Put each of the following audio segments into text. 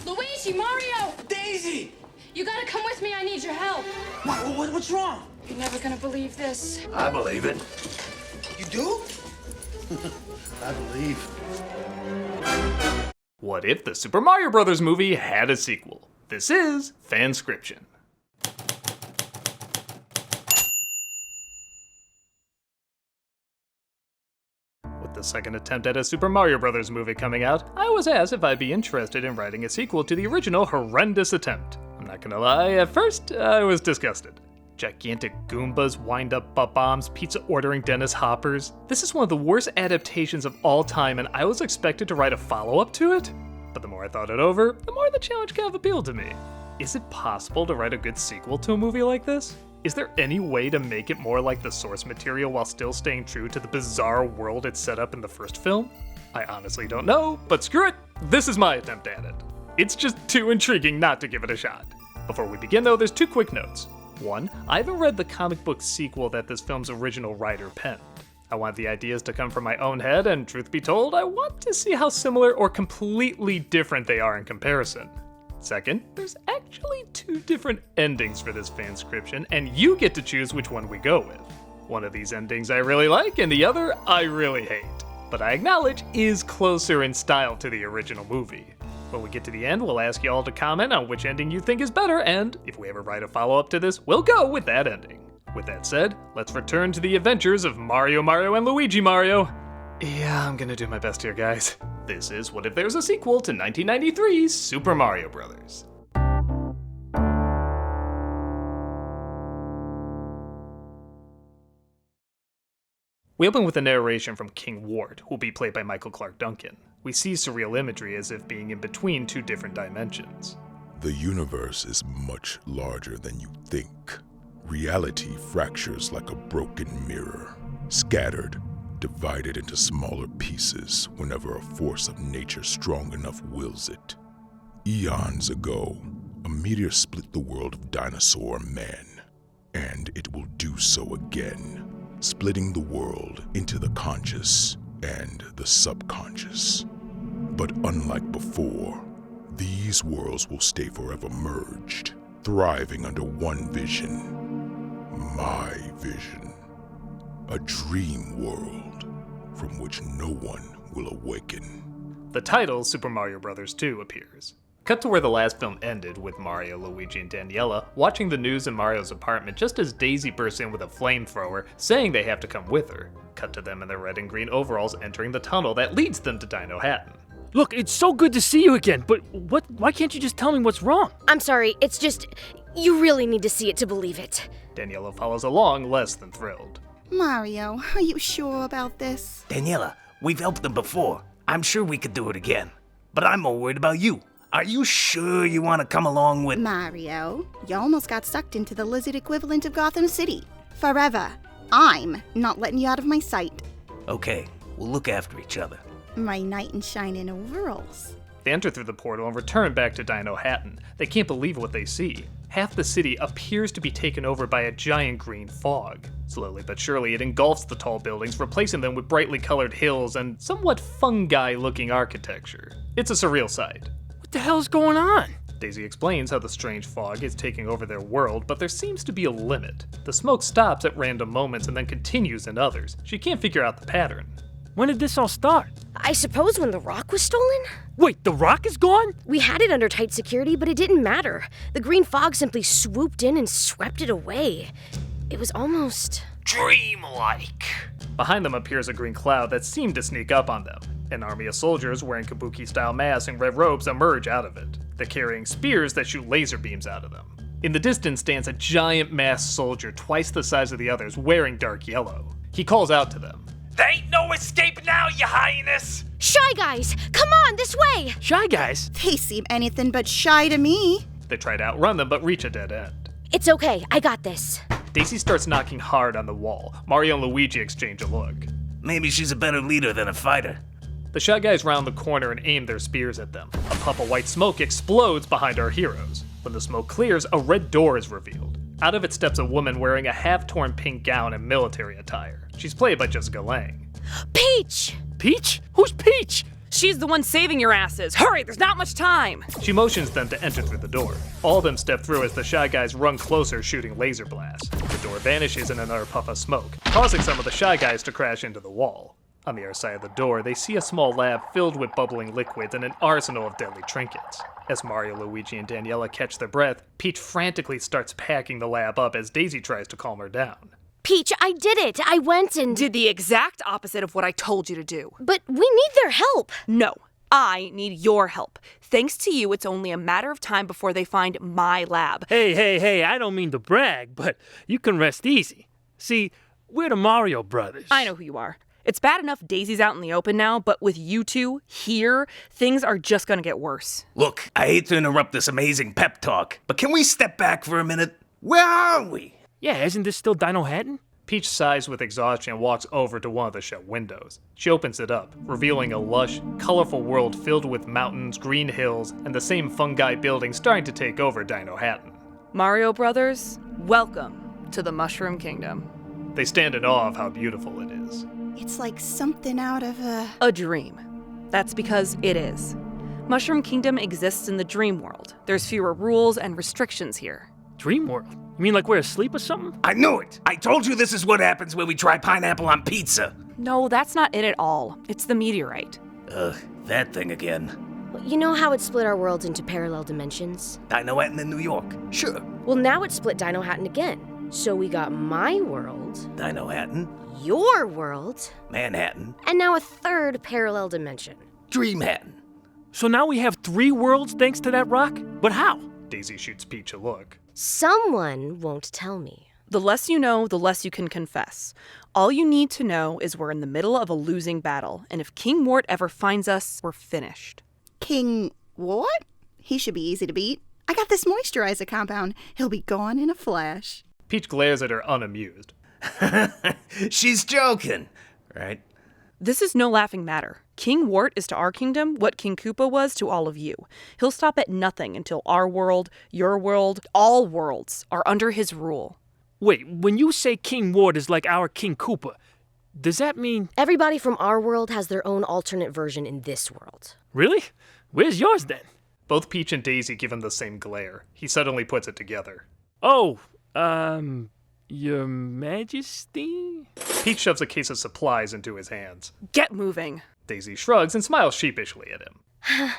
Luigi, Mario! Daisy! You gotta come with me, I need your help. What's wrong? You're never gonna believe this. I believe it. You do? I believe. What if the Super Mario Bros. Movie had a sequel? This is FanScription. With the second attempt at a Super Mario Bros. Movie coming out, I was asked if I'd be interested in writing a sequel to the original horrendous attempt. I'm not gonna lie, at first, I was disgusted. Gigantic Goombas, wind-up butt bombs, pizza-ordering Dennis Hoppers. This is one of the worst adaptations of all time, and I was expected to write a follow-up to it? But the more I thought it over, the more the challenge kind of appealed to me. Is it possible to write a good sequel to a movie like this? Is there any way to make it more like the source material while still staying true to the bizarre world it set up in the first film? I honestly don't know, but screw it, this is my attempt at it. It's just too intriguing not to give it a shot. Before we begin though, there's two quick notes. One, I haven't read the comic book sequel that this film's original writer penned. I want the ideas to come from my own head, and truth be told, I want to see how similar or completely different they are in comparison. Second, there's actually two different endings for this FanScription, and you get to choose which one we go with. One of these endings I really like, and the other I really hate, but I acknowledge is closer in style to the original movie. When we get to the end, we'll ask you all to comment on which ending you think is better, and if we ever write a follow-up to this, we'll go with that ending. With that said, let's return to the adventures of Mario and Luigi Mario. Yeah, I'm gonna do my best here, guys. This is What If There's a Sequel to 1993's Super Mario Bros. We open with a narration from King Wart, who will be played by Michael Clark Duncan. We see surreal imagery as if being in between two different dimensions. The universe is much larger than you think. Reality fractures like a broken mirror, scattered, divided into smaller pieces whenever a force of nature strong enough wills it. Eons ago, a meteor split the world of dinosaur man, and it will do so again, splitting the world into the conscious and the subconscious. But unlike before, these worlds will stay forever merged, thriving under one vision. My vision. A dream world from which no one will awaken. The title, Super Mario Bros. 2, appears. Cut to where the last film ended, with Mario, Luigi, and Daniella watching the news in Mario's apartment just as Daisy bursts in with a flamethrower, saying they have to come with her. Cut to them in their red and green overalls entering the tunnel that leads them to Dinohattan. Look, it's so good to see you again, but why can't you just tell me what's wrong? I'm sorry, it's just, you really need to see it to believe it. Daniella follows along, less than thrilled. Mario, are you sure about this? Daniella, we've helped them before. I'm sure we could do it again. But I'm more worried about you. Are you sure you want to come along with... Mario, you almost got sucked into the lizard equivalent of Gotham City. Forever. I'm not letting you out of my sight. Okay, we'll look after each other. My knight in shining overalls. They enter through the portal and return back to Dinohattan. They can't believe what they see. Half the city appears to be taken over by a giant green fog. Slowly but surely, it engulfs the tall buildings, replacing them with brightly colored hills and somewhat fungi-looking architecture. It's a surreal sight. What the hell's going on? Daisy explains how the strange fog is taking over their world, but there seems to be a limit. The smoke stops at random moments and then continues in others. She can't figure out the pattern. When did this all start? I suppose when the rock was stolen? Wait, the rock is gone? We had it under tight security, but it didn't matter. The green fog simply swooped in and swept it away. It was almost... dreamlike. Behind them appears a green cloud that seemed to sneak up on them. An army of soldiers wearing kabuki-style masks and red robes emerge out of it. They're carrying spears that shoot laser beams out of them. In the distance stands a giant masked soldier twice the size of the others, wearing dark yellow. He calls out to them. There ain't no escape now, your highness! Shy Guys! Come on, this way! Shy Guys? They seem anything but shy to me. They try to outrun them, but reach a dead end. It's okay, I got this. Daisy starts knocking hard on the wall. Mario and Luigi exchange a look. Maybe she's a better leader than a fighter. The Shy Guys round the corner and aim their spears at them. A puff of white smoke explodes behind our heroes. When the smoke clears, a red door is revealed. Out of it steps a woman wearing a half-torn pink gown and military attire. She's played by Jessica Lange. Peach! Peach? Who's Peach? She's the one saving your asses. Hurry, there's not much time. She motions them to enter through the door. All of them step through as the Shy Guys run closer, shooting laser blasts. The door vanishes in another puff of smoke, causing some of the Shy Guys to crash into the wall. On the other side of the door, they see a small lab filled with bubbling liquids and an arsenal of deadly trinkets. As Mario, Luigi, and Daniella catch their breath, Peach frantically starts packing the lab up as Daisy tries to calm her down. Peach, I did it. I went and Did the exact opposite of what I told you to do. But we need their help. No, I need your help. Thanks to you, it's only a matter of time before they find my lab. Hey, I don't mean to brag, but you can rest easy. See, we're the Mario Brothers. I know who you are. It's bad enough Daisy's out in the open now, but with you two here, things are just gonna get worse. Look, I hate to interrupt this amazing pep talk, but can we step back for a minute? Where are we? Yeah, isn't this still Dinohattan? Peach sighs with exhaustion and walks over to one of the show windows. She opens it up, revealing a lush, colorful world filled with mountains, green hills, and the same fungi buildings starting to take over Dinohattan. Mario Brothers, welcome to the Mushroom Kingdom. They stand in awe of how beautiful it is. It's like something out of a dream. That's because it is. Mushroom Kingdom exists in the dream world. There's fewer rules and restrictions here. Dream world? You mean like we're asleep or something? I knew it! I told you this is what happens when we try pineapple on pizza! No, that's not it at all. It's the meteorite. Ugh, that thing again. You know how it split our worlds into parallel dimensions? Dinohattan in New York, sure. Well, now it split Dinohattan again. So we got my world, Dinohattan, your world, Manhattan, and now a third parallel dimension. Dreamhattan. So now we have 3 worlds thanks to that rock? But how? Daisy shoots Peach a look. Someone won't tell me. The less you know, the less you can confess. All you need to know is we're in the middle of a losing battle, and if King Wart ever finds us, we're finished. King Wart? He should be easy to beat. I got this moisturizer compound. He'll be gone in a flash. Peach glares at her unamused. She's joking, right? This is no laughing matter. King Wart is to our kingdom what King Koopa was to all of you. He'll stop at nothing until our world, your world, all worlds are under his rule. Wait, when you say King Wart is like our King Koopa, does that mean... Everybody from our world has their own alternate version in this world. Really? Where's yours then? Both Peach and Daisy give him the same glare. He suddenly puts it together. Oh, Your Majesty? Peach shoves a case of supplies into his hands. Get moving. Daisy shrugs and smiles sheepishly at him.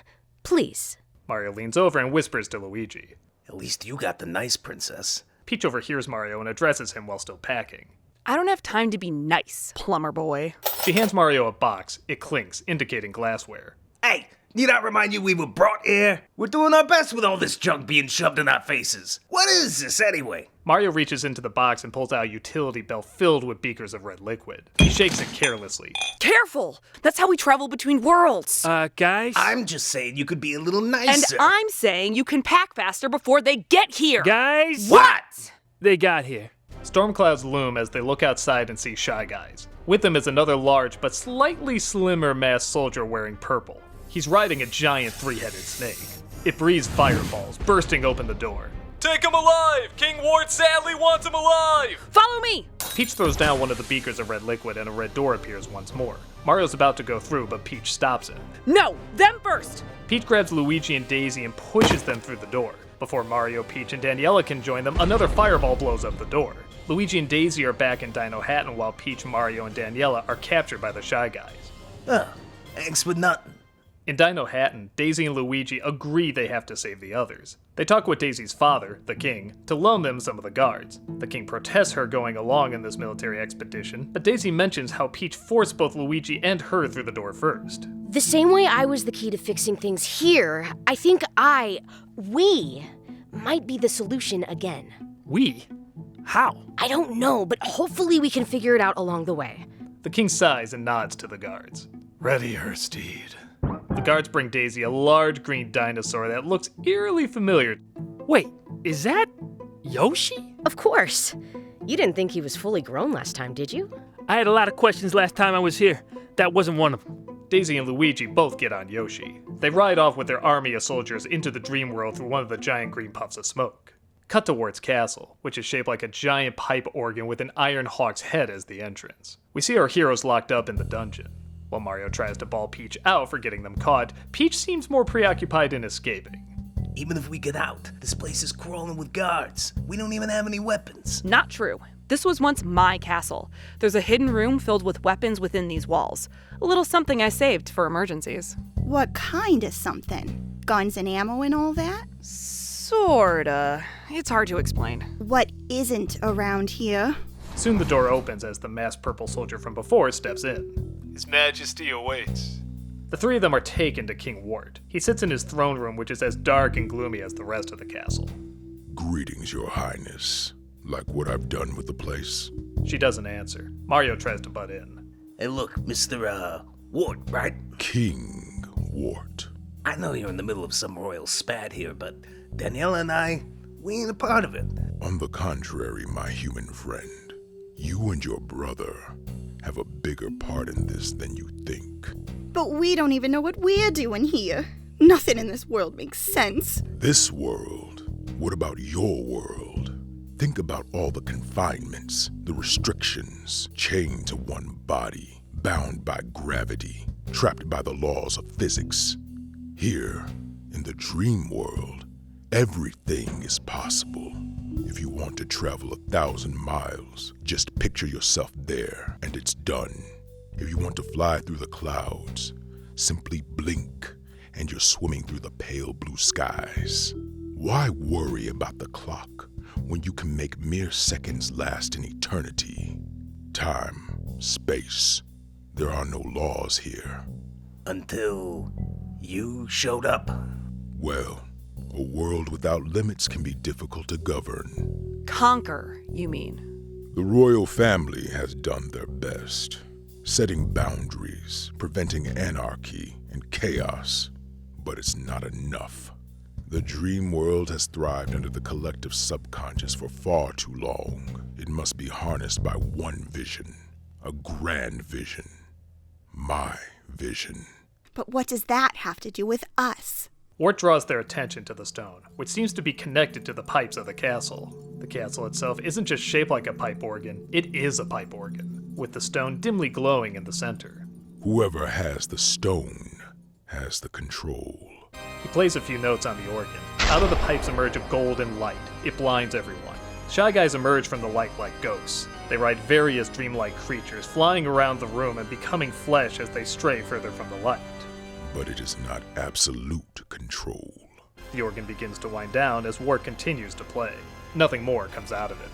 Please. Mario leans over and whispers to Luigi. At least you got the nice princess. Peach overhears Mario and addresses him while still packing. I don't have time to be nice, plumber boy. She hands Mario a box. It clinks, indicating glassware. Hey, need I remind you we were brought here? We're doing our best with all this junk being shoved in our faces. What is this anyway? Mario reaches into the box and pulls out a utility belt filled with beakers of red liquid. He shakes it carelessly. Careful! That's how we travel between worlds. Guys? I'm just saying you could be a little And nicer. I'm saying you can pack faster before they get here. Guys? What? They got here. Storm clouds loom as they look outside and see Shy Guys. With them is another large but slightly slimmer masked soldier wearing purple. He's riding a giant 3-headed snake. It breathes fireballs, bursting open the door. Take him alive! King Wart sadly wants him alive! Follow me! Peach throws down one of the beakers of red liquid and a red door appears once more. Mario's about to go through, but Peach stops him. No, them first! Peach grabs Luigi and Daisy and pushes them through the door. Before Mario, Peach, and Daniella can join them, another fireball blows up the door. Luigi and Daisy are back in Dinohattan while Peach, Mario, and Daniella are captured by the Shy Guys. Oh, thanks for nothing. In Dinohattan, Daisy and Luigi agree they have to save the others. They talk with Daisy's father, the king, to loan them some of the guards. The king protests her going along in this military expedition, but Daisy mentions how Peach forced both Luigi and her through the door first. The same way I was the key to fixing things here, I think we might be the solution again. We? How? I don't know, but hopefully we can figure it out along the way. The king sighs and nods to the guards. Ready her steed. The guards bring Daisy a large green dinosaur that looks eerily familiar. Wait, is that Yoshi? Of course. You didn't think he was fully grown last time, did you? I had a lot of questions last time I was here. That wasn't one of them. Daisy and Luigi both get on Yoshi. They ride off with their army of soldiers into the dream world through one of the giant green puffs of smoke. Cut to Wart's castle, which is shaped like a giant pipe organ with an iron hawk's head as the entrance. We see our heroes locked up in the dungeon. While Mario tries to ball Peach out for getting them caught, Peach seems more preoccupied in escaping. Even if we get out, this place is crawling with guards. We don't even have any weapons. Not true. This was once my castle. There's a hidden room filled with weapons within these walls. A little something I saved for emergencies. What kind of something? Guns and ammo and all that? Sorta. It's hard to explain. What isn't around here? Soon the door opens as the masked purple soldier from before steps in. His Majesty awaits. The three of them are taken to King Wart. He sits in his throne room, which is as dark and gloomy as the rest of the castle. Greetings, Your Highness. Like what I've done with the place? She doesn't answer. Mario tries to butt in. Hey, look, Mr. Wart, right? King Wart. I know you're in the middle of some royal spat here, but Daniella and we ain't a part of it. On the contrary, my human friend, you and your brother have a bigger part in this than you think. But we don't even know what we're doing here. Nothing in this world makes sense. This world? What about your world? Think about all the confinements, the restrictions, chained to one body, bound by gravity, trapped by the laws of physics. Here, in the dream world, everything is possible. If you want to travel 1,000 miles, just picture yourself there, and it's done. If you want to fly through the clouds, simply blink, and you're swimming through the pale blue skies. Why worry about the clock when you can make mere seconds last an eternity? Time, space, there are no laws here. Until you showed up. Well, a world without limits can be difficult to govern. Conquer, you mean? The royal family has done their best, setting boundaries, preventing anarchy and chaos. But it's not enough. The dream world has thrived under the collective subconscious for far too long. It must be harnessed by one vision, a grand vision. My vision. But what does that have to do with us? Wart draws their attention to the stone, which seems to be connected to the pipes of the castle. The castle itself isn't just shaped like a pipe organ, it is a pipe organ, with the stone dimly glowing in the center. Whoever has the stone has the control. He plays a few notes on the organ. Out of the pipes emerge a golden light. It blinds everyone. Shy Guys emerge from the light like ghosts. They ride various dreamlike creatures, flying around the room and becoming flesh as they stray further from the light. But it is not absolute control. The organ begins to wind down as Wart continues to play. Nothing more comes out of it.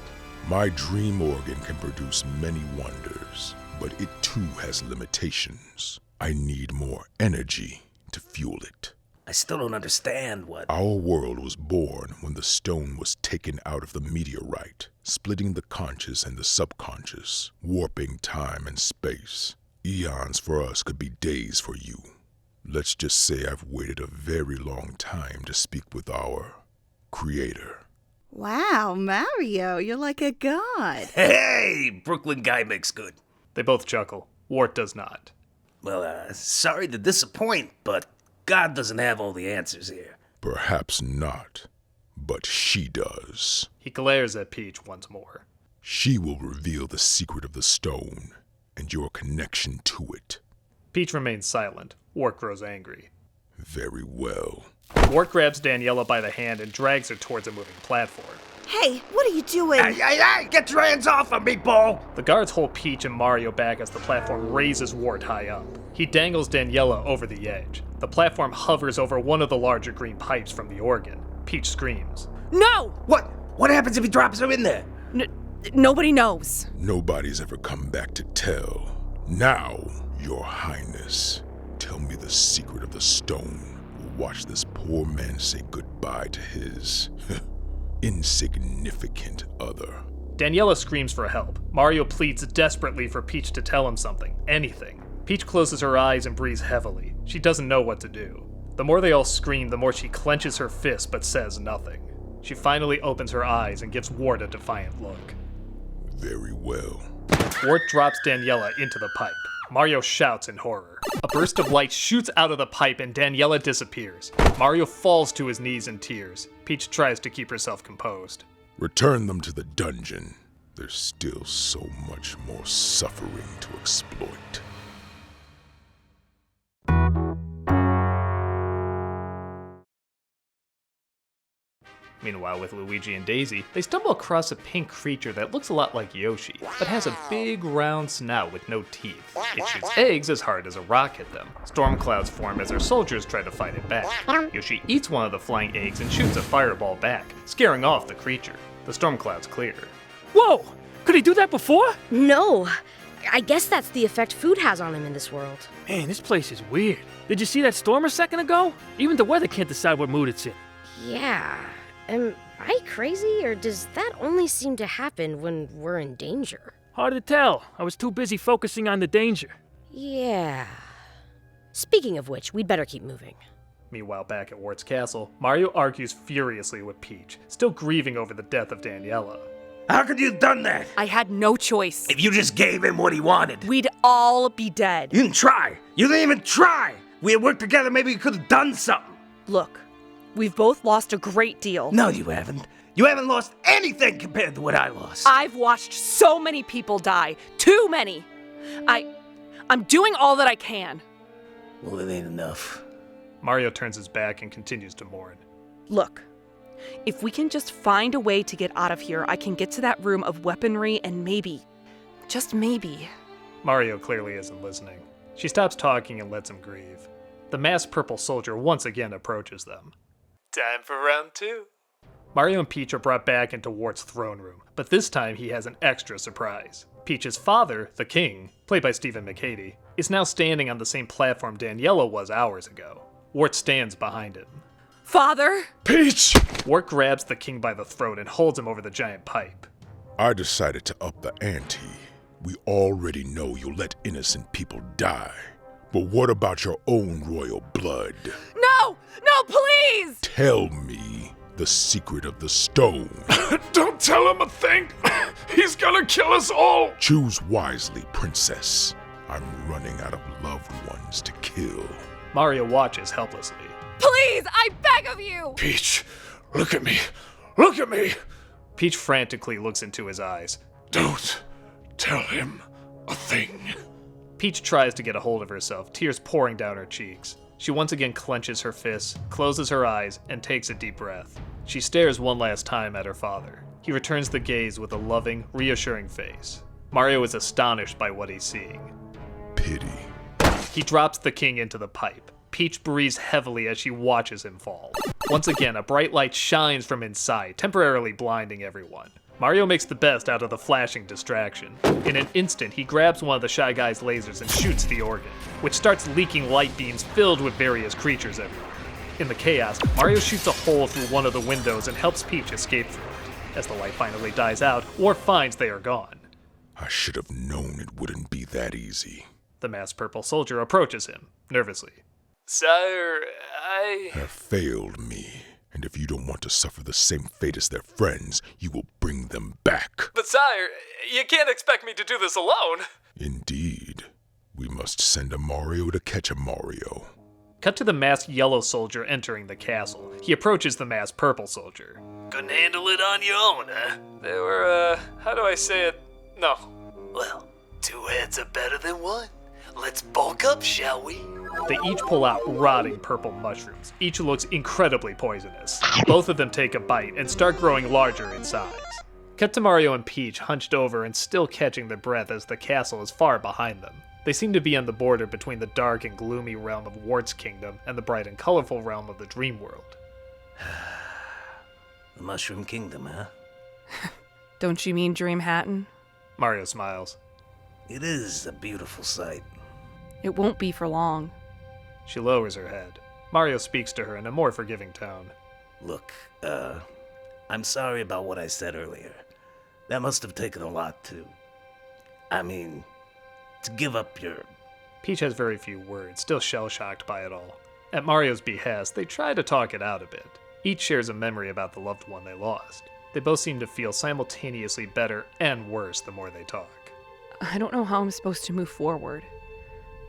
My dream organ can produce many wonders, but it too has limitations. I need more energy to fuel it. I still don't understand what... Our world was born when the stone was taken out of the meteorite, splitting the conscious and the subconscious, warping time and space. Eons for us could be days for you. Let's just say I've waited a very long time to speak with our creator. Wow, Mario, you're like a god. Hey, Brooklyn guy makes good. They both chuckle. Wart does not. Well, sorry to disappoint, but God doesn't have all the answers here. Perhaps not, but she does. He glares at Peach once more. She will reveal the secret of the stone and your connection to it. Peach remains silent. Wart grows angry. Very well. Wart grabs Daniella by the hand and drags her towards a moving platform. Hey, what are you doing? Hey, get your hands off of me, Paul! The guards hold Peach and Mario back as the platform raises Wart high up. He dangles Daniella over the edge. The platform hovers over one of the larger green pipes from the organ. Peach screams. No! What happens if he drops her in there? Nobody knows. Nobody's ever come back to tell. Now, Your Highness, tell me the secret of the stone. Watch this poor man say goodbye to his insignificant other. Daniella screams for help. Mario pleads desperately for Peach to tell him something, anything. Peach closes her eyes and breathes heavily. She doesn't know what to do. The more they all scream, the more she clenches her fist but says nothing. She finally opens her eyes and gives Wart a defiant look. Very well. Wart drops Daniella into the pipe. Mario shouts in horror. A burst of light shoots out of the pipe and Daniella disappears. Mario falls to his knees in tears. Peach tries to keep herself composed. Return them to the dungeon. There's still so much more suffering to exploit. Meanwhile, with Luigi and Daisy, they stumble across a pink creature that looks a lot like Yoshi, but has a big round snout with no teeth. It shoots eggs as hard as a rock at them. Storm clouds form as their soldiers try to fight it back. Yoshi eats one of the flying eggs and shoots a fireball back, scaring off the creature. The storm clouds clear. Whoa! Could he do that before? No. I guess that's the effect food has on him in this world. Man, this place is weird. Did you see that storm a second ago? Even the weather can't decide what mood it's in. Yeah. Am I crazy, or does that only seem to happen when we're in danger? Hard to tell. I was too busy focusing on the danger. Yeah. Speaking of which, we'd better keep moving. Meanwhile, back at Wart's castle, Mario argues furiously with Peach, still grieving over the death of Daniella. How could you have done that? I had no choice. If you just gave him what he wanted. We'd all be dead. You didn't try. You didn't even try. We had worked together, maybe we could have done something. Look, we've both lost a great deal. No, you haven't. You haven't lost anything compared to what I lost. I've watched so many people die. Too many. I'm doing all that I can. Well, it ain't enough. Mario turns his back and continues to mourn. Look, if we can just find a way to get out of here, I can get to that room of weaponry and maybe, just maybe. Mario clearly isn't listening. She stops talking and lets him grieve. The masked purple soldier once again approaches them. Time for round 2. Mario and Peach are brought back into Wart's throne room, but this time he has an extra surprise. Peach's father, the king, played by Stephen McHattie, is now standing on the same platform Daniella was hours ago. Wart stands behind him. Father? Peach! Wart grabs the king by the throat and holds him over the giant pipe. I decided to up the ante. We already know you'll let innocent people die. But what about your own royal blood? No! No, please! Tell me the secret of the stone. Don't tell him a thing! He's gonna kill us all! Choose wisely, princess. I'm running out of loved ones to kill. Mario watches helplessly. Please, I beg of you! Peach, look at me. Look at me! Peach frantically looks into his eyes. Don't tell him a thing. Peach tries to get a hold of herself, tears pouring down her cheeks. She once again clenches her fists, closes her eyes, and takes a deep breath. She stares one last time at her father. He returns the gaze with a loving, reassuring face. Mario is astonished by what he's seeing. Pity. He drops the king into the pipe. Peach breathes heavily as she watches him fall. Once again, a bright light shines from inside, temporarily blinding everyone. Mario makes the best out of the flashing distraction. In an instant, he grabs one of the Shy Guy's lasers and shoots the organ, which starts leaking light beams filled with various creatures everywhere. In the chaos, Mario shoots a hole through one of the windows and helps Peach escape through it. As the light finally dies out, Wart finds they are gone. I should have known it wouldn't be that easy. The masked purple soldier approaches him, nervously. Sire, I Have failed me, and if you don't want to suffer the same fate as their friends, you will bring them back. But sire, you can't expect me to do this alone. Indeed. We must send a Mario to catch a Mario. Cut to the masked yellow soldier entering the castle. He approaches the masked purple soldier. Couldn't handle it on your own, huh? They were, how do I say it? No. Well, 2 heads are better than 1. Let's bulk up, shall we? They each pull out rotting purple mushrooms. Each looks incredibly poisonous. Both of them take a bite and start growing larger in size. Cut to Mario and Peach hunched over and still catching their breath as the castle is far behind them. They seem to be on the border between the dark and gloomy realm of Wart's kingdom and the bright and colorful realm of the dream world. The Mushroom Kingdom, huh? Don't you mean Dreamhattan? Mario smiles. It is a beautiful sight. It won't be for long. She lowers her head. Mario speaks to her in a more forgiving tone. Look, I'm sorry about what I said earlier. That must have taken a lot to give up your... Peach has very few words, still shell-shocked by it all. At Mario's behest, they try to talk it out a bit. Each shares a memory about the loved one they lost. They both seem to feel simultaneously better and worse the more they talk. I don't know how I'm supposed to move forward.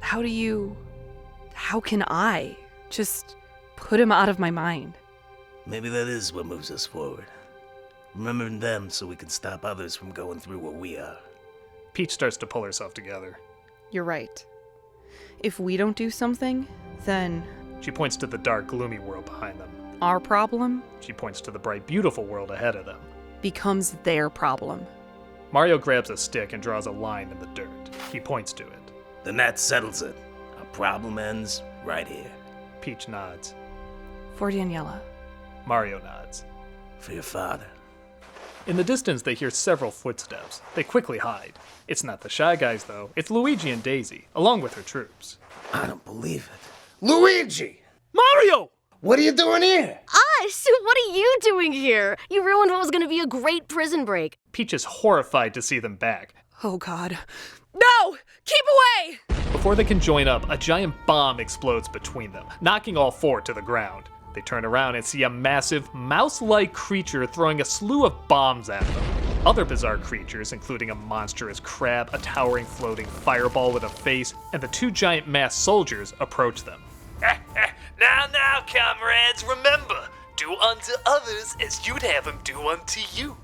How can I just put him out of my mind? Maybe that is what moves us forward. Remembering them so we can stop others from going through what we are. Peach starts to pull herself together. You're right. If we don't do something, then... She points to the dark, gloomy world behind them. our problem, she points to the bright, beautiful world ahead of them, becomes their problem. Mario grabs a stick and draws a line in the dirt. He points to it. Then that settles it. Our problem ends right here. Peach nods. For Daniella. Mario nods. For your father. In the distance, they hear several footsteps. They quickly hide. It's not the Shy Guys, though. It's Luigi and Daisy, along with her troops. I don't believe it. Luigi! Mario! What are you doing here? Us? What are you doing here? You ruined what was gonna be a great prison break. Peach is horrified to see them back. Oh God. No! Keep away! Before they can join up, a giant bomb explodes between them, knocking all four to the ground. They turn around and see a massive, mouse-like creature throwing a slew of bombs at them. Other bizarre creatures, including a monstrous crab, a towering floating fireball with a face, and the two giant masked soldiers, approach them. Now, comrades, remember, do unto others as you'd have them do unto you.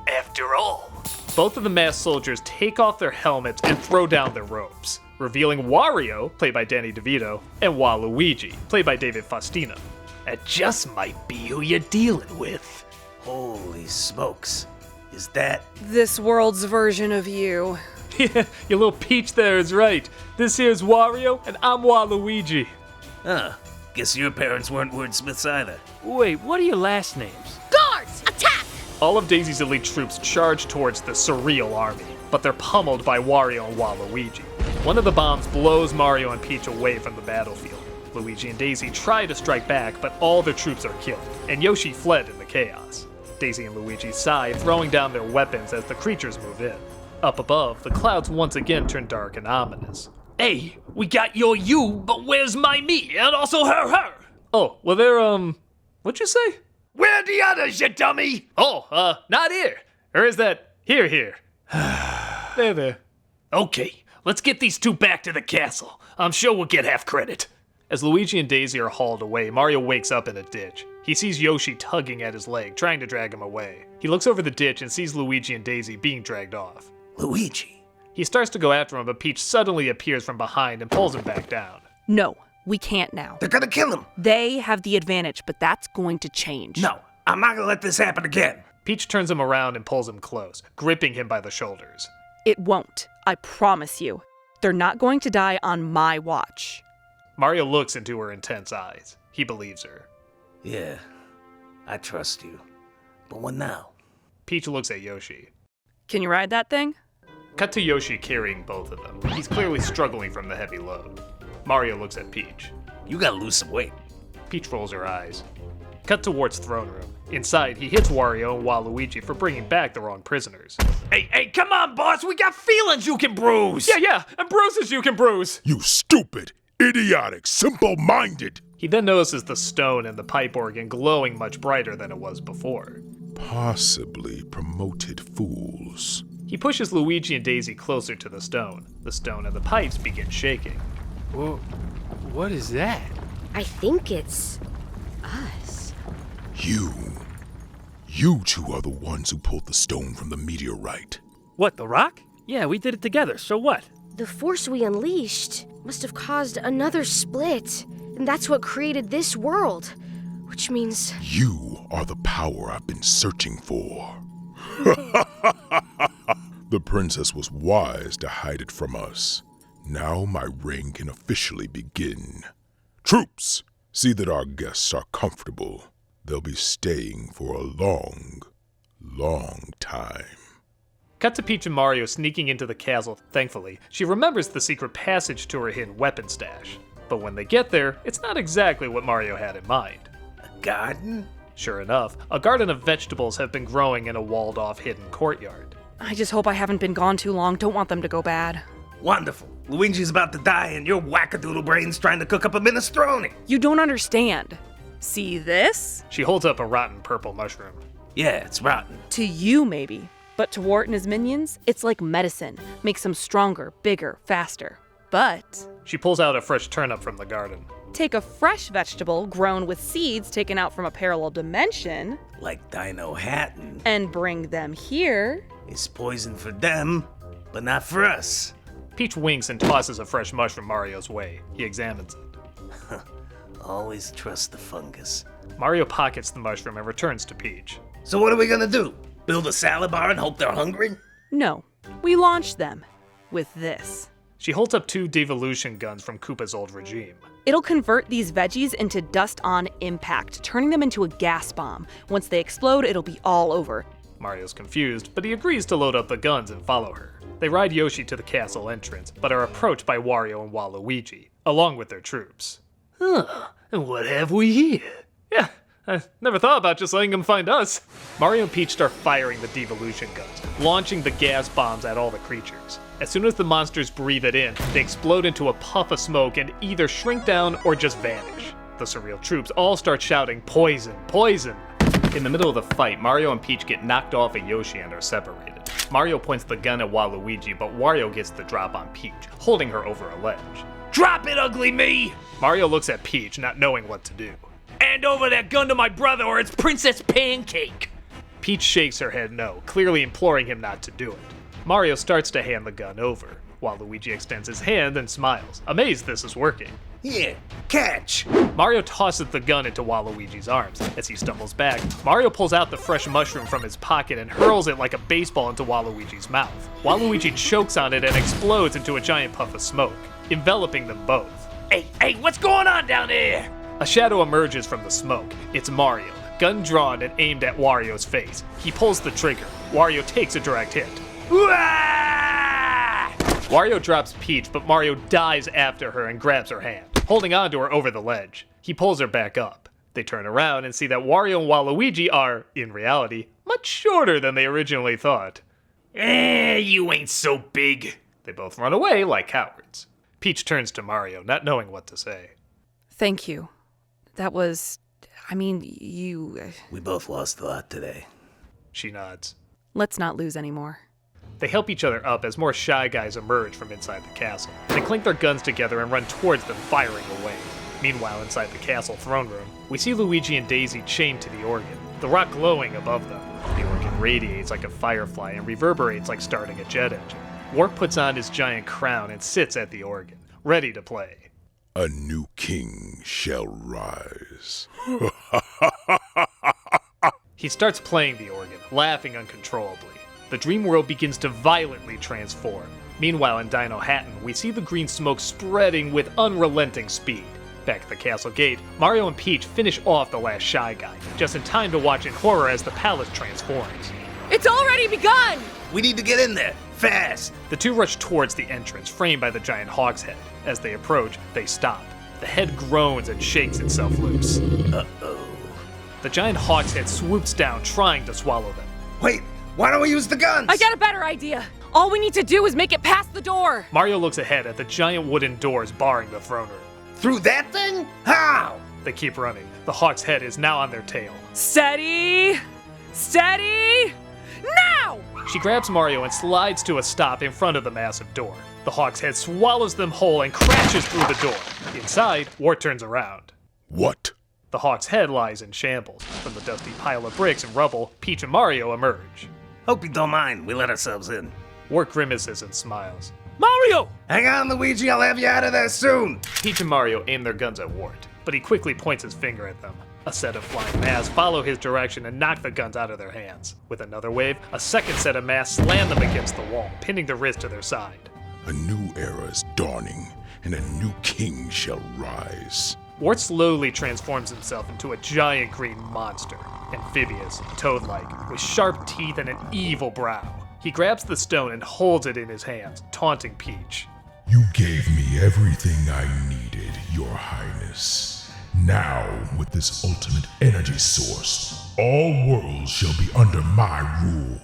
After all. Both of the masked soldiers take off their helmets and throw down their robes, revealing Wario, played by Danny DeVito, and Waluigi, played by David Faustino. That just might be who you're dealing with. Holy smokes. Is that... This world's version of you. Yeah, your little Peach there is right. This here's Wario, and I'm Waluigi. Huh. Guess your parents weren't wordsmiths either. Wait, what are your last names? Guards, attack! All of Daisy's elite troops charge towards the surreal army, but they're pummeled by Wario and Waluigi. One of the bombs blows Mario and Peach away from the battlefield. Luigi and Daisy try to strike back, but all their troops are killed, and Yoshi fled in the chaos. Daisy and Luigi sigh, throwing down their weapons as the creatures move in. Up above, the clouds once again turn dark and ominous. Hey, we got your you, but where's my me? And also her? Oh, well they're, what'd you say? Where are the others, you dummy? Oh, not here. Or is that here? There. Okay, let's get these two back to the castle. I'm sure we'll get half credit. As Luigi and Daisy are hauled away, Mario wakes up in a ditch. He sees Yoshi tugging at his leg, trying to drag him away. He looks over the ditch and sees Luigi and Daisy being dragged off. Luigi? He starts to go after him, but Peach suddenly appears from behind and pulls him back down. No, we can't now. They're gonna kill him. They have the advantage, but that's going to change. No, I'm not gonna let this happen again. Peach turns him around and pulls him close, gripping him by the shoulders. It won't. I promise you. They're not going to die on my watch. Mario looks into her intense eyes. He believes her. Yeah, I trust you. But what now? Peach looks at Yoshi. Can you ride that thing? Cut to Yoshi carrying both of them. He's clearly struggling from the heavy load. Mario looks at Peach. You gotta lose some weight. Peach rolls her eyes. Cut to Wart's throne room. Inside, he hits Wario and Waluigi for bringing back the wrong prisoners. Hey, come on, boss. We got feelings you can bruise. Yeah, and bruises you can bruise. You stupid, idiotic, simple-minded. He then notices the stone and the pipe organ glowing much brighter than it was before. Possibly promoted fools. He pushes Luigi and Daisy closer to the stone. The stone and the pipes begin shaking. Whoa, what is that? I think it's us. You two are the ones who pulled the stone from the meteorite. What, the rock? Yeah, we did it together, so what? The force we unleashed must have caused another split, and that's what created this world. Which means... You are the power I've been searching for. The princess was wise to hide it from us. Now my reign can officially begin. Troops, see that our guests are comfortable. They'll be staying for a long, long time. Cut to Peach and Mario sneaking into the castle. Thankfully, she remembers the secret passage to her hidden weapon stash. But when they get there, it's not exactly what Mario had in mind. A garden? Sure enough, a garden of vegetables have been growing in a walled-off hidden courtyard. I just hope I haven't been gone too long. Don't want them to go bad. Wonderful. Luigi's about to die and your wackadoodle brain's trying to cook up a minestrone. You don't understand. See this? She holds up a rotten purple mushroom. Yeah, it's rotten. To you, maybe. But to Wart and his minions, it's like medicine. Makes them stronger, bigger, faster. But... She pulls out a fresh turnip from the garden. Take a fresh vegetable grown with seeds taken out from a parallel dimension... Like Dinohattan. And bring them here... It's poison for them, but not for us. Peach winks and tosses a fresh mushroom Mario's way. He examines it. Always trust the fungus. Mario pockets the mushroom and returns to Peach. So what are we gonna do? Build a salad bar and hope they're hungry? No, we launch them with this. She holds up 2 devolution guns from Koopa's old regime. It'll convert these veggies into dust on impact, turning them into a gas bomb. Once they explode, it'll be all over. Mario's confused, but he agrees to load up the guns and follow her. They ride Yoshi to the castle entrance, but are approached by Wario and Waluigi, along with their troops. Huh, and what have we here? Yeah, I never thought about just letting them find us. Mario and Peach start firing the devolution guns, launching the gas bombs at all the creatures. As soon as the monsters breathe it in, they explode into a puff of smoke and either shrink down or just vanish. The surreal troops all start shouting, "Poison! Poison!" In the middle of the fight, Mario and Peach get knocked off of Yoshi and are separated. Mario points the gun at Waluigi, but Wario gets the drop on Peach, holding her over a ledge. Drop it, ugly me! Mario looks at Peach, not knowing what to do. Hand over that gun to my brother or it's Princess Pancake! Peach shakes her head no, clearly imploring him not to do it. Mario starts to hand the gun over, while Luigi extends his hand and smiles, amazed this is working. Here, catch! Mario tosses the gun into Waluigi's arms. As he stumbles back, Mario pulls out the fresh mushroom from his pocket and hurls it like a baseball into Waluigi's mouth. Waluigi chokes on it and explodes into a giant puff of smoke, enveloping them both. Hey, what's going on down there? A shadow emerges from the smoke. It's Mario, gun drawn and aimed at Wario's face. He pulls the trigger. Wario takes a direct hit. Wario drops Peach, but Mario dives after her and grabs her hand, holding onto her over the ledge. He pulls her back up. They turn around and see that Wario and Waluigi are, in reality, much shorter than they originally thought. You ain't so big. They both run away like cowards. Peach turns to Mario, not knowing what to say. Thank you. That was... you... We both lost a lot today. She nods. Let's not lose anymore. They help each other up as more Shy Guys emerge from inside the castle. They clink their guns together and run towards them, firing away. Meanwhile, inside the castle throne room, we see Luigi and Daisy chained to the organ, the rock glowing above them. The organ radiates like a firefly and reverberates like starting a jet engine. Wart puts on his giant crown and sits at the organ, ready to play. A new king shall rise. He starts playing the organ, laughing uncontrollably. The dream world begins to violently transform. Meanwhile, in Dinohattan, we see the green smoke spreading with unrelenting speed. Back at the castle gate, Mario and Peach finish off the last Shy Guy, just in time to watch in horror as the palace transforms. It's already begun! We need to get in there, fast! The two rush towards the entrance, framed by the giant hawk's head. As they approach, they stop. The head groans and shakes itself loose. Uh-oh. The giant hawk's head swoops down, trying to swallow them. Wait, why don't we use the guns? I got a better idea! All we need to do is make it past the door! Mario looks ahead at the giant wooden doors barring the throne room. Through that thing? How? They keep running. The hawk's head is now on their tail. Steady! Steady! Now! She grabs Mario and slides to a stop in front of the massive door. The hawk's head swallows them whole and crashes through the door. Inside, Wart turns around. What? The hawk's head lies in shambles. From the dusty pile of bricks and rubble, Peach and Mario emerge. Hope you don't mind, we let ourselves in. Wart grimaces and smiles. Mario! Hang on, Luigi, I'll have you out of there soon! Peach and Mario aim their guns at Wart, but he quickly points his finger at them. A set of flying masks follow his direction and knock the guns out of their hands. With another wave, a second set of masks slam them against the wall, pinning the wrist to their side. A new era is dawning, and a new king shall rise. Wart slowly transforms himself into a giant green monster, amphibious, toad-like, with sharp teeth and an evil brow. He grabs the stone and holds it in his hands, taunting Peach. You gave me everything I needed, Your Highness. Now, with this ultimate energy source, all worlds shall be under my rule.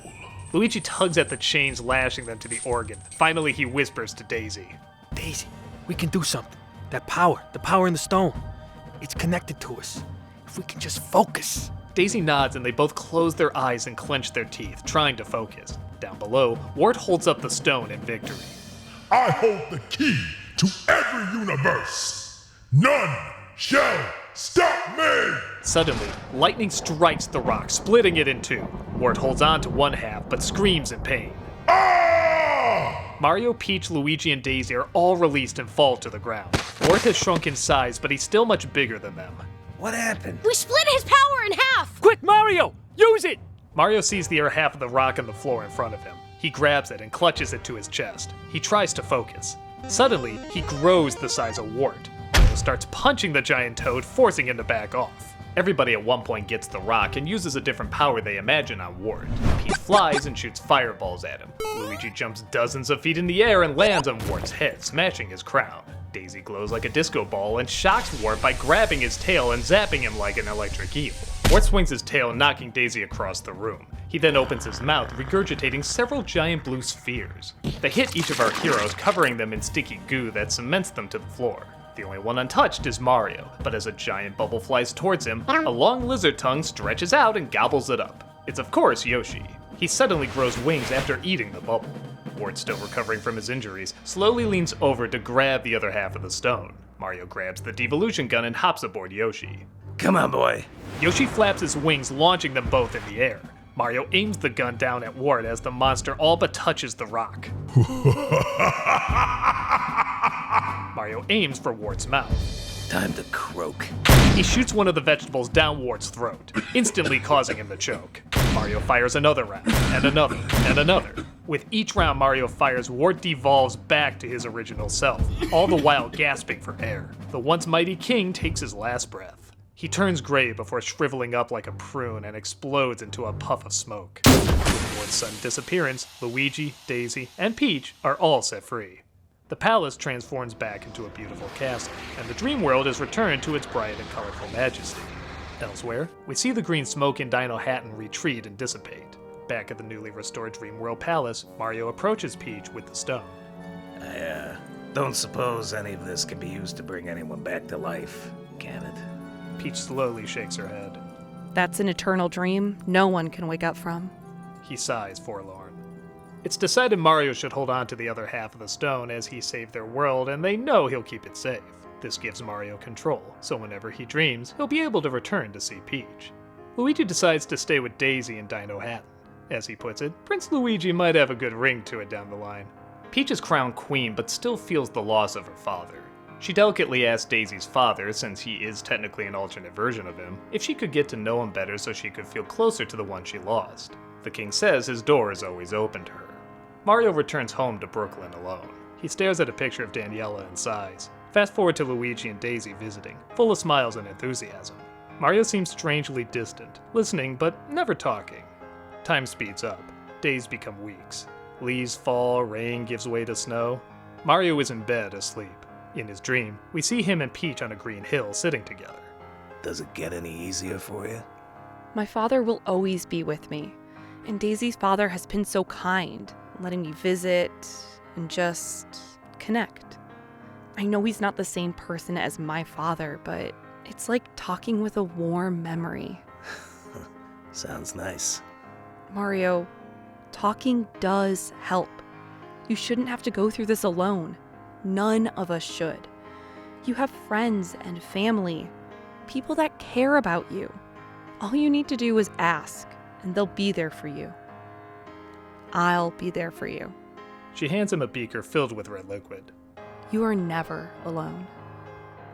Luigi tugs at the chains lashing them to the organ. Finally, he whispers to Daisy. Daisy, we can do something. That power, the power in the stone, it's connected to us. If we can just focus. Daisy nods and they both close their eyes and clench their teeth, trying to focus. Down below, Wart holds up the stone in victory. I hold the key to every universe. None shall stop me! Suddenly, lightning strikes the rock, splitting it in two. Wart holds on to one half, but screams in pain. Ah! Mario, Peach, Luigi, and Daisy are all released and fall to the ground. Wart has shrunk in size, but he's still much bigger than them. What happened? We split his power in half! Quick, Mario! Use it! Mario sees the other half of the rock on the floor in front of him. He grabs it and clutches it to his chest. He tries to focus. Suddenly, he grows the size of Wart. Mario starts punching the giant toad, forcing him to back off. Everybody at one point gets the rock and uses a different power they imagine on Wart. Peach flies and shoots fireballs at him. Luigi jumps dozens of feet in the air and lands on Wart's head, smashing his crown. Daisy glows like a disco ball and shocks Wart by grabbing his tail and zapping him like an electric eel. Wart swings his tail, knocking Daisy across the room. He then opens his mouth, regurgitating several giant blue spheres. They hit each of our heroes, covering them in sticky goo that cements them to the floor. The only one untouched is Mario, but as a giant bubble flies towards him, a long lizard tongue stretches out and gobbles it up. It's of course Yoshi. He suddenly grows wings after eating the bubble. Wart, still recovering from his injuries, slowly leans over to grab the other half of the stone. Mario grabs the devolution gun and hops aboard Yoshi. Come on, boy. Yoshi flaps his wings, launching them both in the air. Mario aims the gun down at Wart as the monster all but touches the rock. Mario aims for Wart's mouth. Time to croak. He shoots one of the vegetables down Wart's throat, instantly causing him to choke. Mario fires another round, and another, and another. With each round Mario fires, Wart devolves back to his original self, all the while gasping for air. The once mighty king takes his last breath. He turns gray before shriveling up like a prune and explodes into a puff of smoke. With Wart's sudden disappearance, Luigi, Daisy, and Peach are all set free. The palace transforms back into a beautiful castle, and the dream world is returned to its bright and colorful majesty. Elsewhere, we see the green smoke in Dinohattan retreat and dissipate. Back at the newly restored Dream World Palace, Mario approaches Peach with the stone. I don't suppose any of this can be used to bring anyone back to life, can it? Peach slowly shakes her head. That's an eternal dream no one can wake up from. He sighs forlorn. It's decided Mario should hold on to the other half of the stone as he saved their world, and they know he'll keep it safe. This gives Mario control, so whenever he dreams, he'll be able to return to see Peach. Luigi decides to stay with Daisy in Dinohattan. As he puts it, Prince Luigi might have a good ring to it down the line. Peach is crowned queen, but still feels the loss of her father. She delicately asks Daisy's father, since he is technically an alternate version of him, if she could get to know him better so she could feel closer to the one she lost. The king says his door is always open to her. Mario returns home to Brooklyn alone. He stares at a picture of Daniella and sighs. Fast forward to Luigi and Daisy visiting, full of smiles and enthusiasm. Mario seems strangely distant, listening but never talking. Time speeds up. Days become weeks. Leaves fall, rain gives way to snow. Mario is in bed, asleep. In his dream, we see him and Peach on a green hill sitting together. Does it get any easier for you? My father will always be with me, and Daisy's father has been so kind, letting me visit and just connect. I know he's not the same person as my father, but it's like talking with a warm memory. Sounds nice. Mario, talking does help. You shouldn't have to go through this alone. None of us should. You have friends and family, people that care about you. All you need to do is ask, and they'll be there for you. I'll be there for you. She hands him a beaker filled with red liquid. You are never alone.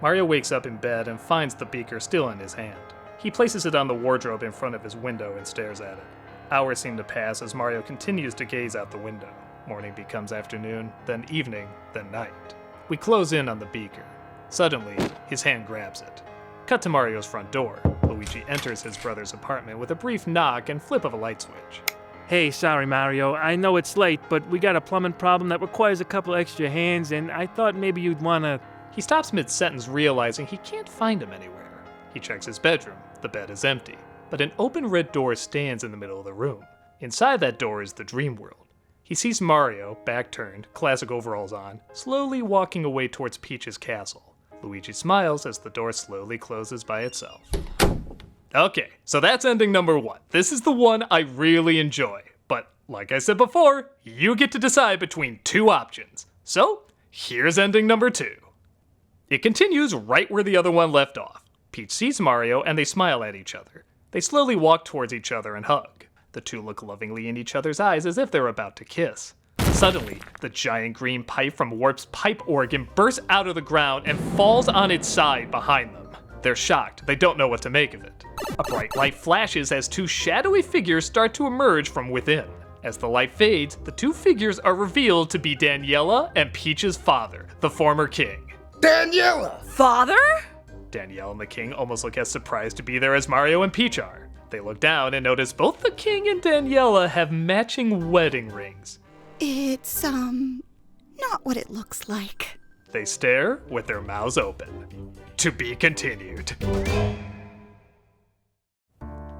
Mario wakes up in bed and finds the beaker still in his hand. He places it on the wardrobe in front of his window and stares at it. Hours seem to pass as Mario continues to gaze out the window. Morning becomes afternoon, then evening, then night. We close in on the beaker. Suddenly, his hand grabs it. Cut to Mario's front door. Luigi enters his brother's apartment with a brief knock and flip of a light switch. Hey, sorry, Mario. I know it's late, but we got a plumbing problem that requires a couple extra hands, and I thought maybe you'd wanna... He stops mid-sentence, realizing he can't find him anywhere. He checks his bedroom. The bed is empty, but an open red door stands in the middle of the room. Inside that door is the dream world. He sees Mario, back turned, classic overalls on, slowly walking away towards Peach's castle. Luigi smiles as the door slowly closes by itself. Okay, so that's ending number 1. This is the one I really enjoy, but like I said before, you get to decide between 2 options. So, here's ending number 2. It continues right where the other one left off. Peach sees Mario and they smile at each other. They slowly walk towards each other and hug. The two look lovingly in each other's eyes as if they're about to kiss. Suddenly, the giant green pipe from Warp's pipe organ bursts out of the ground and falls on its side behind them. They're shocked. They don't know what to make of it. A bright light flashes as two shadowy figures start to emerge from within. As the light fades, the two figures are revealed to be Daniella and Peach's father, the former king. Daniella! Father? Danielle and the king almost look as surprised to be there as Mario and Peach are. They look down and notice both the king and Daniella have matching wedding rings. It's, not what it looks like. They stare with their mouths open. To be continued.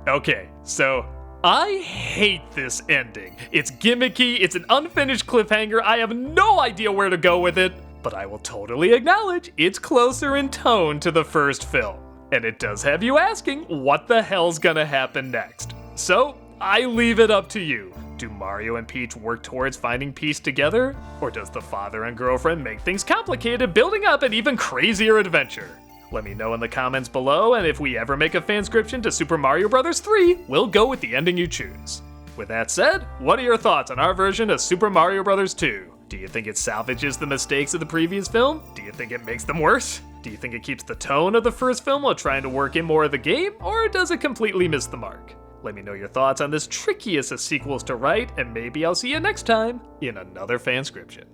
Okay, so I hate this ending. It's gimmicky, it's an unfinished cliffhanger, I have no idea where to go with it, but I will totally acknowledge it's closer in tone to the first film. And it does have you asking what the hell's gonna happen next. So, I leave it up to you. Do Mario and Peach work towards finding peace together? Or does the father and girlfriend make things complicated, building up an even crazier adventure? Let me know in the comments below, and if we ever make a fanscription to Super Mario Bros. 3, we'll go with the ending you choose. With that said, what are your thoughts on our version of Super Mario Bros. 2? Do you think it salvages the mistakes of the previous film? Do you think it makes them worse? Do you think it keeps the tone of the first film while trying to work in more of the game, or does it completely miss the mark? Let me know your thoughts on this trickiest of sequels to write, and maybe I'll see you next time in another fanscription.